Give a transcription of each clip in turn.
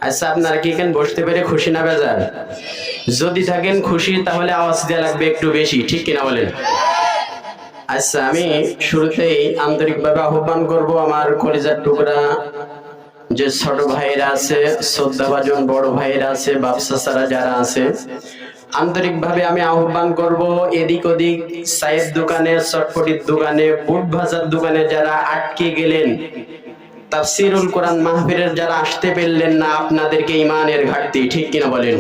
আচ্ছা, আপনারা কি এখানে বসতে পেরে খুশি না বেজার? যদি থাকেন খুশি তাহলে আওয়াজ দেওয়া লাগবে একটু বেশি, ঠিক কিনা বলেন? আচ্ছা, আমি শুরুতেই আন্তরিকভাবে আহ্বান করব আমার কলিজার টুকরা যে ছোট ভাইরা আছে, শ্রদ্ধাভাজন বড় ভাইরা আছে, বাপসাসারা যারা আছে, আন্তরিকভাবে আমি আহ্বান করব এদিক ওদিক চায়ের দোকানে, চটপটির দোকানে, বুট ভাজার দোকানে যারা আটকে গেলেন, তাফসিরুল কোরআন মাহফিলের যারা আসতে পারলেন না, আপনাদেরকে ইমানের ঘাটতি, ঠিক কিনা বলেন?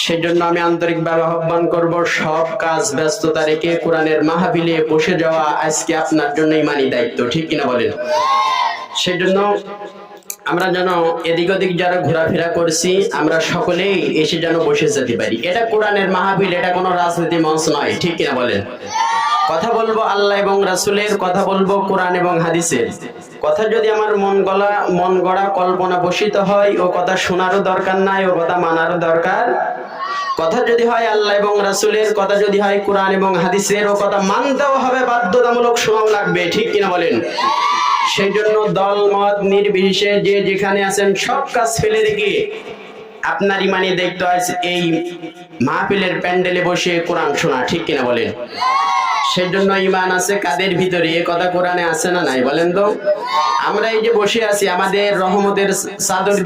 সেজন্য আমি আন্তরিকভাবে আহ্বান করব সব কাজ ব্যস্ততা রেখে কোরআনের মাহফিলে বসে যাওয়া আজকে আপনার জন্য ইমানি দায়িত্ব, ঠিক কিনা বলেন? সেজন্য আমরা যেন এদিক ওদিক যারা ঘোরাফেরা করছি আমরা সকলেই এসে যেন বসে যেতে পারি। এটা কোরআনের মাহফিল, এটা কোনো রাজনীতি মঞ্চ নয়, ঠিক কিনা বলেন? কথা বলবো আল্লাহ এবং রাসূলের, কথা বলবো কোরআন এবং হাদিসের কথা। যদি আমার মন গড়া কল্পনা বসিত হয়, ও কথা শোনারও দরকার নাই, ও কথা মানারও দরকার। কথা যদি হয় আল্লাহ এবং রাসূলের, কথা যদি হয় কোরআন এবং হাদিসের, ও কথা মানতেও হবে, বাধ্যতামূলক শোনাও লাগবে, ঠিক কিনা বলেন? সেই জন্য দল মত নির্বিশেষে যে যেখানে আছেন সব কাজ ফেলে রেখে আপনার ইমানি দায়িত্ব আছে এই মাহফিলের প্যান্ডেলে বসে কোরআন শোনা, ঠিক কিনা বলেন? সেই জন্য ইমান আছে কাদের ভিতরে, এ কথা কোরআনে আছে না নাই বলেন তো? আমরা এই যে বসে আছি, আমাদের রহমতের চাদর